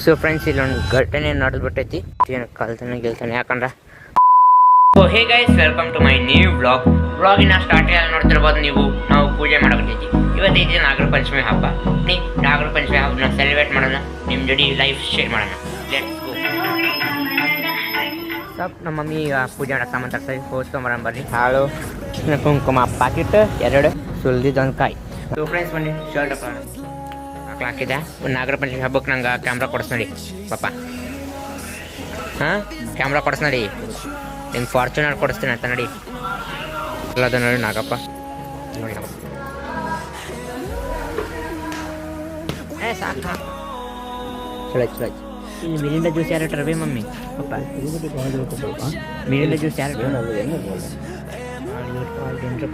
So friends ಇಲ್ಲೊಂದು ಘಟನೆ ನಡೆದ್ಬಿಟ್ಟೈತಿ. ಏನು ಕಲ್ತಾನೆ ಯಾಕಂದ್ರೆ hey guys, welcome to my new ವ್ಲಾಗಿನ ಸ್ಟಾರ್ಟಿಂಗ್ ನೋಡ್ತಿರ್ಬೋದು ನೀವು. ನಾವು ಪೂಜೆ ಮಾಡಕತ್ತೈತಿ. ಇವತ್ತೈತಿ ನಾಗರ ಪಂಚಮಿ ಹಬ್ಬ. ನಾಗರ ಪಂಚಮಿ ಹಬ್ಬನ ಸೆಲೆಬ್ರೇಟ್ ಮಾಡೋಣ, ನಿಮ್ಮ ಜೊತೆ ಲೈಫ್ ಶೇರ್ ಮಾಡೋಣ. Let's go. ಸ್ವಲ್ಪ ನಮ್ಮ ಮಮ್ಮಿ ಪೂಜೆ ಮಾಡಕ್ಕೆ ಸಾಮಾನು ತರ್ತಾರೆ, ಹೋಸ್ಕೊಂಬರೋಣ ಬರ್ರಿ. ಹಾಳು ಕುಂಕುಮ ಪಾಕಿಟ್ 2 ಸುಲ್ದಿದ್ದೊಂದು ಕಾಯಿ. ಸೊ ಫ್ರೆಂಡ್ಸ್ ಬನ್ನಿ ಶರ್ಟ್ ಹಾಕಿದೆ. ಒಂದು ನಾಗರ ಪಂಚಮಿ ಹಬ್ಬಕ್ಕೆ ನಂಗೆ ಕ್ಯಾಮ್ರಾ ಕೊಡಿಸ್ ನೋಡಿ ಪಾಪ. ಹಾಂ, ಕ್ಯಾಮ್ರಾ ಕೊಡಿಸ್ ನೋಡಿ. ನಿಂಗೆ ಫಾರ್ಚುನರ್ ಕೊಡಿಸ್ತೀನಿ ಅಂತ ನೋಡಿ. ಅದ ನೋಡಿ ನಾಗಪ್ಪ ನೋಡಿ. ಸಾಕು ಚಲೋ ಚಲೋ. ಇಲ್ಲಿ ಮಿರಿಂಡ ಜ್ಯೂಸ್ ಯಾರು ಇಟ್ಟರೆ ಮಮ್ಮಿ ಪಪ್ಪ? ಮಿರಿಂಡ ಜ್ಯೂಸ್ ಯಾರು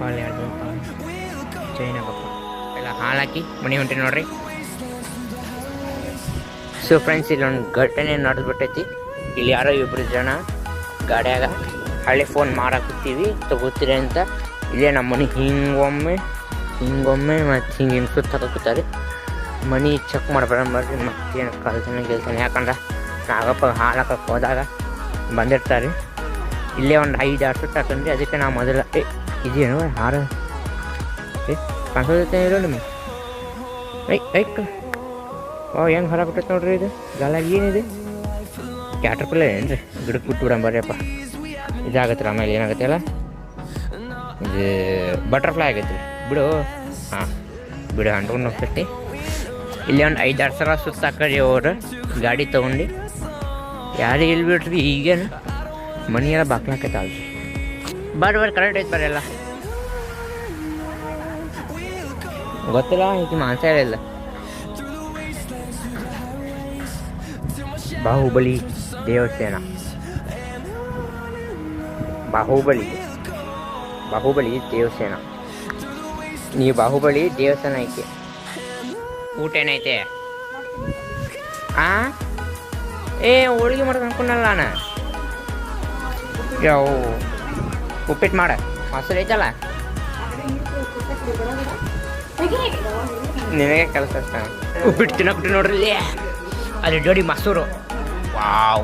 ಪಾಲ್ ಯಾರು ಚೈನ ಪಪ್ಪ ಎಲ್ಲ ಹಾಲು ಹಾಕಿ ಮನೆ ಹೊಂಟಿ ನೋಡ್ರಿ. ಸೊ ಫ್ರೆಂಡ್ಸ್ ಇಲ್ಲೊಂದು ಘಟನೆ ನಡೆದ್ಬಿಟ್ಟೈತಿ. ಇಲ್ಲಿ ಯಾರೋ 2 ಜನ ಗಾಡಿಯಾಗ ಹಳೆ ಫೋನ್ ಮಾರಾಕತ್ತೀವಿ ತಗೋತೀರಿ ಅಂತ ಇಲ್ಲೇ ನಮ್ಮ ಮನೆ ಹಿಂಗೊಮ್ಮೆ ಮತ್ತು ಹಿಂಗೆ ಸುತ್ತಾಕತ್ತಾರೆ. ಮನಿ ಚೆಕ್ ಮಾಡ್ಬೇಡ ಬರ್ರಿ. ಮತ್ತೇನು ಕಲ್ತಾನೆ ಯಾಕಂದ್ರೆ ನಾಗಪ್ಪ ಹಾಲು ಹಾಕಕ್ಕೆ ಹೋದಾಗ ಬಂದಿರ್ತಾರೆ. ಇಲ್ಲೇ ಒಂದು 5-6 ಸುತ್ತು ಹಾಕಂಡ್ರಿ. ಅದಕ್ಕೆ ನಾವು ಮೊದಲ ಇದೇನು ಹಾರ ಕಾಣಿಸೋದೈತೆ ಇರೋ ನಿಮಗೆ. ಹೆಂಗೆ ಹೊರಬಿಟ್ಟೈತೆ ನೋಡ್ರಿ. ಇದು ಗಾಲಾಗ ಏನಿದೆ? ಕ್ಯಾಟರ್ಪಿಲ್ಲ ಏನ್ರಿ? ಗಿಡಕ್ಕೆ ಬಿಟ್ಟು ಬಿಡೋಣ ಬರ್ರಿಯಪ್ಪ. ಇದಾಗತ್ತೆ ರೀ. ಆಮೇಲೆ ಏನಾಗತ್ತೆ ಅಲ್ಲ, ಇದು ಬಟರ್ಫ್ಲೈ ಆಗೈತೆ ರೀ. ಬಿಡು. ಹಾಂ ಬಿಡು, ಅಂಟ್ಕೊಂಡು ಹೋಗ್ತೈತಿ. ಇಲ್ಲಿ ಒಂದು 5-6 ಸಲ ಸುತ್ತ ಹಾಕರಿ ಅವ್ರು ಗಾಡಿ ತೊಗೊಂಡು. ಯಾರು ಇಲ್ಲಿ ಬಿಡ್ರಿ ಈಗೇನು ಮನೆಯೆಲ್ಲ ಬಾಕ್ಲಾಕೈತೆ ಅಲ್ರಿ. ಬರ್ರಿ ಕರೆಕ್ಟ್ ಐತೆ ಬರ್ರಿ. ಎಲ್ಲ ಗೊತ್ತಿಲ್ಲ ಈಗ ಮಾಂಸ ಇಲ್ಲ. ಬಾಹುಬಲಿ ದೇವಸೇನಾ. ಬಾಹುಬಲಿ ದೇವಸೇನಾ. ನೀವು ಬಾಹುಬಲಿ ದೇವಸ್ಥಾನ ಐತೆ. ಊಟ ಏನೈತೆ? ಹೋಳಿಗೆ ಮಾಡೋದು ಅನ್ಕೊಂಡಲ್ಲ ನಾನು. ಯಾವ ಉಪ್ಪಿಟ್ಟು ಮಾಡ ಮೊಸರು ಐತಲ್ಲ, ನಿನಗೆ ಕೆಲಸ ಉಪ್ಪಿಟ್ಟು ತಿನ್ನಕ್ಬಿಟ್ಟು ನೋಡ್ರಿ. ಅಲ್ಲಿ ಜೋಡಿ ಮೊಸರು ವಾವ್.